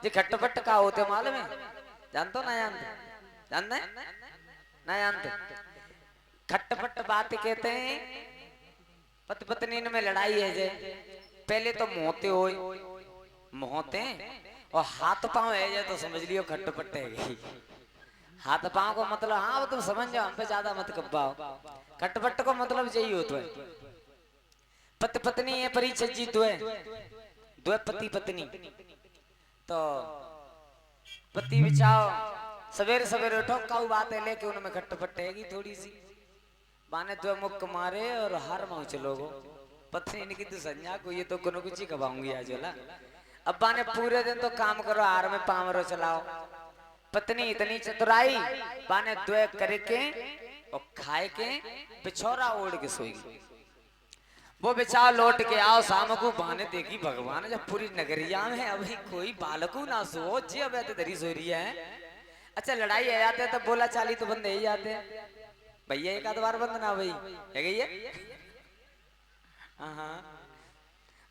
जी खटपट का होते मालूम है? जानते हो ना? जानते ना? जानते? खटपट बात कहते हैं पति पत्नी में लड़ाई है जे पहले तो मोहते हो मोहते और हाथ पांव है जे तो समझ लियो खटपट है गई। हाथ पांव को मतलब हाँ वो तुम समझ जाओ, हम पे ज्यादा मत कब्बाओ। खटपट को मतलब यही होता है। पति पत्नी है परिचय जी द्वे द्वे पति पत्नी। तो पति बिचाओ सवेरे सवेरे उठो काऊ बातें लेके उनमें खटपट हैगी थोड़ी सी। बाने द्वे मुक्क मारे और हार माऊ चलोगो। पत्नी ने की तू संज्ञा को ये तो कोनो कुछ ही कबाऊंगी आज वाला। अब बाने पूरे दिन तो काम करो हार में पामरो चलाओ। पत्नी इतनी चतुराई बाने द्वे करके और खाए के पिछोरा ओढ़ के सोएगी। वो बेचारा लौट के आओ शाम को बाने देखी भगवान जब पूरी नगरिया में अभी कोई बालकू ना सो जी अब धरी सो रही है। अच्छा लड़ाई आ जाते तो बोला चाली तो बंद ही जाते हैं भैया एक आध बार बंद ना भाई है गई है। हाँ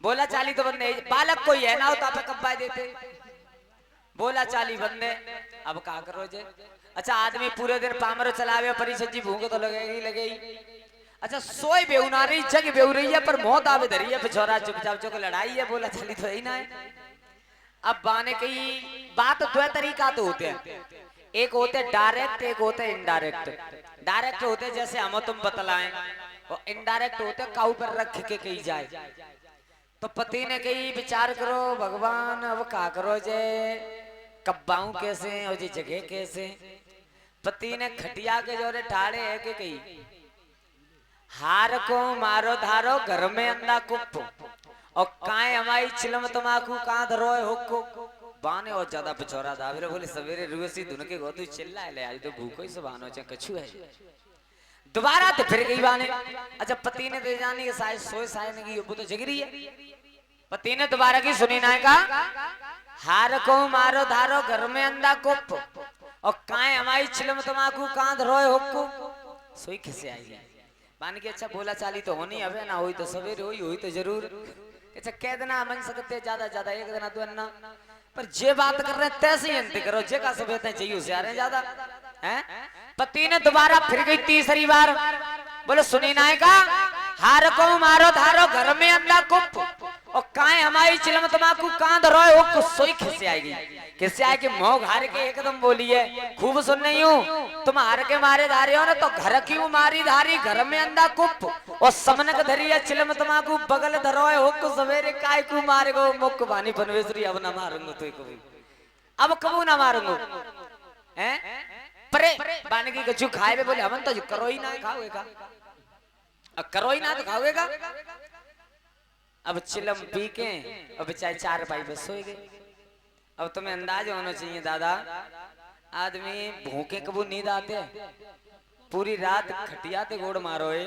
बोला चाली तो बंदे बालक कोई है ना होता पे कब्बा देते बोला चाली बंदे। अब क्या करो जे? अच्छा आदमी पूरे दिन पामर चलावे परिसजी भूख तो लगेगी लगेगी। अच्छा सोई बेऊ ना रही जग बेऊ रही है पर मौत आवे धरी है पिछोरा चुपचाप चुप लड़ाई है बोला चाली तो ही ना है। अब बाने की बात दो तरीका तो होते हैं, एक होते डायरेक्ट एक होते इनडायरेक्ट। डायरेक्ट होते जैसे हम तुम बतलाएं और इनडायरेक्ट होते काऊ पर रख के कही जाए। तो पति ने कही विचार करो भगवान अब का करो जे कब्बाऊ कैसे और जी जगह कैसे। पति ने खटिया के जोरे ठाड़े है के कही हार को मारो धारो घर में अंधा कुप और काए हमारी चिलम तमाकू कहाँ धरोए हुक्को। बाने और ज्यादा पिछोरा दावरे बोले सवेरे रुसी धुन के गोदू चिल्ला ले आज तो भूखो ही सुबानो चे कछु है। दोबारा तो फिर गई बाने। अच्छा पति ने तो जानी कि शायद सोए शायद नहीं वो तो जग रही है। पति ने दोबारा की सुनी ना का हार को मारो धारो घर में अंधा कुप और काए हमारी चिलम तमाकू कहाँ धरोए हुक्को। सोई खिसे आई बान की अच्छा बोला चाली तो होनी अबे ना हुई तो सवेरे हुई तो जरूर। अच्छा कह देना मन सकते ज्यादा ज्यादा एक देना दो अन्ना पर जे बात कर रहे तैसे ही अंत करो जे का सब चाहिए उसे आ रहे ज्यादा हैं। पति ने दोबारा फिर गई तीसरी बार बोले सुनी नाय का हार को मारो धारो घर में अंधा कुप और काए हमारी चिलम तमाकू कहाँ धरोए हो सोई खिसे आएगी। किससे आए कि मोह हार के एकदम बोली है खूब सुन नहीं हूँ तुम हार के मारे धारे हो ना तो घर क्यों मारी धारी घर में अंधा कुप और समनक धरी है चिलम तमाकू बगल धरोए हो सवेरे काय को मारे गो मुख बानी बनवेश्वरी अब ना मारूंगा तो कभी अब कबू ना मारूंगा हैं परे बाने की कछु खाए पे बोले हम तो करो ही ना खाओगे करो ही ना तो खाओगे। अब चिलम पी के अब चाहे चार पाई बस सोए गए। अब तुम्हें अंदाज होना चाहिए दादा आदमी भूखे कबू नींद आते पूरी रात खटिया ते गोड़ मारो है।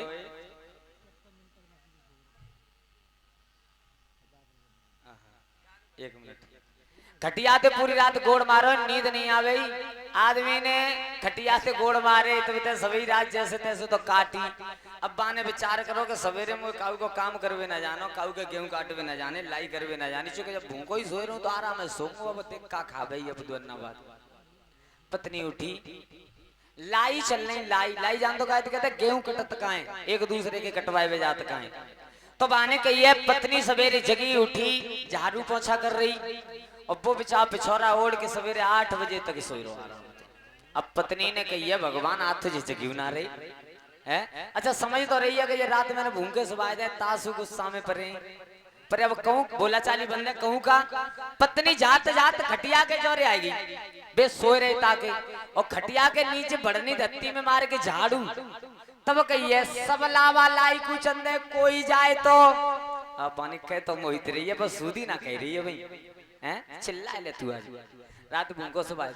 एक मिनट खटिया ते पूरी रात गोड़ मारो नींद नहीं आ गई। आदमी ने खटिया से गोड़ मारे तो सभी रात जैसे तैसे तो काटी। अब बाने विचार करो कि सवेरे में काऊ को काम करवे ना जानो काऊ के गेहूं काटवे ना जाने लाई करवे ना जाने चूंकि जब भूखो ही सोए रहूं तो आराम है सोऊंगा अब देख का खा भाई अब दोना बात। पत्नी उठी लाई चलने लाई लाई जान तो कहते गेहूं कटत काए एक दूसरे के कटवाए वे जात काए। तो बाने कही है पत्नी सवेरे जगी उठी झाड़ू पोछा कर रही और वो बेचारा पिछोरा ओढ़ के सवेरे 8 बजे तक सोई रहा। अब पत्नी ने कही है भगवान आज तुझे जगी ना रही है। अच्छा समझ तो रही है कि ये रात मैंने भूखे सुबह जाए तासु गुस्सा में पड़े पर अब कहूँ बोला चाली बंदे कहूँ का पत्नी जात जात खटिया के जोरे आएगी बे सोए रहे ताके और खटिया के नीचे बढ़नी धत्ती में मार के झाड़ू तब कहिए सब लावा लाई कुछ अंदर कोई जाए तो अब पानी कह तो मोहित रही है बस सूदी ना कह रही है भाई हैं चिल्ला ले तू आज रात भूखो सुबह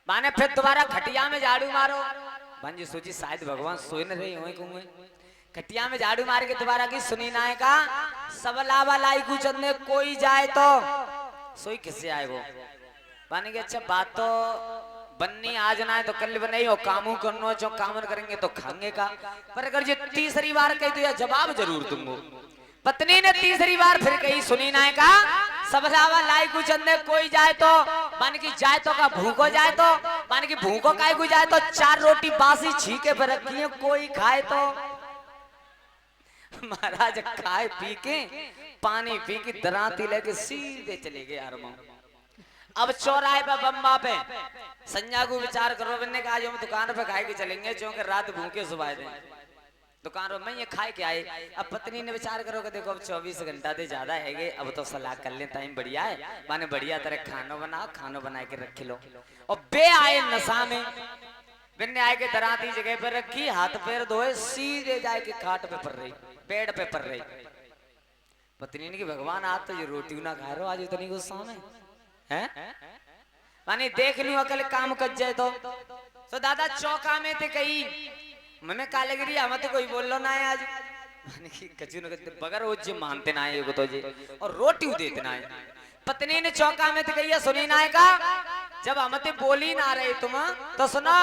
माने फिर दोबारा खटिया में झाड़ू मारो बंजी सोची शायद भगवान सोए न रही हो खटिया में झाड़ू मार के दोबारा की सुनी ना का सब लावा लाई कुछ अंदर कोई जाए तो सोई किससे आए वो माने की अच्छा बात तो बननी आज ना है तो कल बने हो कामू करनो जो काम करेंगे तो खाएंगे का पर अगर ये तीसरी बार कही तो यह जवाब जरूर दूंगो। पत्नी ने तीसरी बार फिर कही सुनी ना का सबलावा लाई गुजरने कोई जाए तो मान की जाए तो का भूखो जाए तो मान की भूखो काय गु जाए तो 4 रोटी बासी छीके पे रखी है कोई खाए तो महाराज खाए पी के पानी पी के दराती लेके सीधे चले गए आरमां। अब चौराहे पे बम्बा पे संजय को विचार करो मैंने कहा हम दुकान पे खाए के चलेंगे क्योंकि रात भूखे सुबह दे दुकान में ये खाए के आए। अब पत्नी ने विचार करो कि देखो अब 24 घंटा दे ज्यादा है अब तो सलाह कर ले टाइम बढ़िया है माने बढ़िया तरह खानो बनाओ खानो बना के रख लो। और बे आए नशा में बिन्ने आए के दराती जगह पे रखी हाथ पैर धोए सीधे जाए के खाट पे पड़ रही पेड़ पे पड़ रही। पत्नी ने कि भगवान आज तो ये रोटी ना खा रहे आज इतनी गुस्सा में हैं माने देख लूं अकल काम कर जाए तो दादा चौका में थे कही मैंने कालेगिरी हम तो कोई बोल लो ना है आज माने कि कचू न करते बगर वो जी मानते ना है तो जी और रोटी देते ना है। पत्नी ने चौका में थे कही सुनी ना है का जब हम ते बोली ना रहे तुम तो सुनो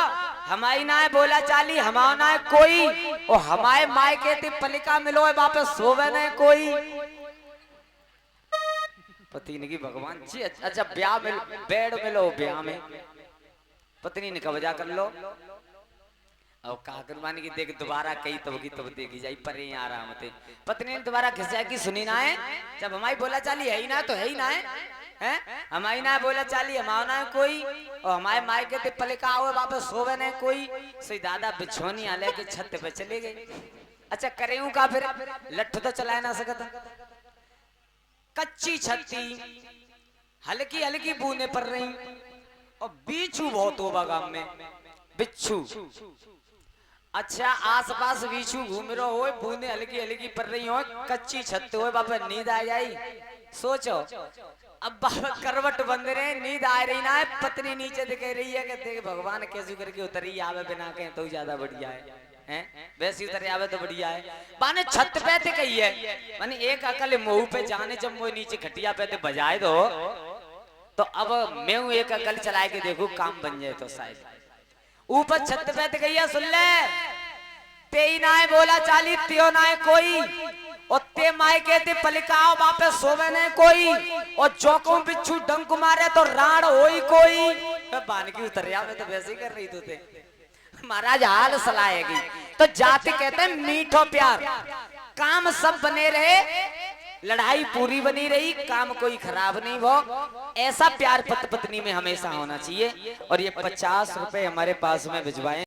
हमारी ना है बोला चाली हमारा ना है कोई और हमारे माए के थे पलिका मिलो वापस सोवे ना कोई। पति ने की भगवान जी अच्छा ब्याह मिल बेड मिलो ब्याह में पत्नी ने कब्जा कर लो और काकर मान की देख दोबारा कई तब की तब देखी जाई पर आ रहा मते। पत्नी ने दोबारा खिंचा की सुनी ना है जब हमारी बोला चाली है ही ना तो है ही ना है हमारी ना बोला चाली हमारा ना है कोई और हमारे माए के पले का आओ वापस सोवे ना कोई सही दादा बिछोनी आले के छत पे चले गए। अच्छा करेऊ का फिर लठ तो चला ना सकता कच्ची छत्ती हल्की हल्की बूंदे पड़ रही और बिच्छू बहुत होगा गांव में बिच्छू। अच्छा आसपास बिच्छू घूम रहे हो बूंदे हल्की हल्की पड़ रही हो कच्ची छत हो बाबा नींद आ जाई सोचो अब बाबा करवट बंद रहे नींद आ रही ना है पत्नी नीचे दिख रही है कि देख भगवान कैसे करके उतरी आवे बिना कहे तो ज्यादा बढ़िया है वैसे उतर आवे तो बढ़िया है माने छत पे थे कही है माने एक अकल मुंह पे जाने जब वो नीचे खटिया पे थे बजाए दो तो अब मैं एक अकल चला के देखू काम बन जाए तो शायद ऊपर छत पे थे कही है सुन ले ते ही ना है बोला चाली त्यो ना है कोई और ते माए कहते पलिकाओ वापस सोवे ने कोई और चौकों बिच्छू डंक मारे तो राण होई कोई बान की उतरिया में तो वैसे ही कर रही थे महाराज हाल सलाहेगी तो जाते कहते हैं मीठो प्यार काम सब बने रहे लड़ाई पूरी बनी रही काम कोई खराब नहीं हो ऐसा प्यार पति पत्नी में हमेशा होना चाहिए। और ये 50 रुपए हमारे पास में भिजवाएं।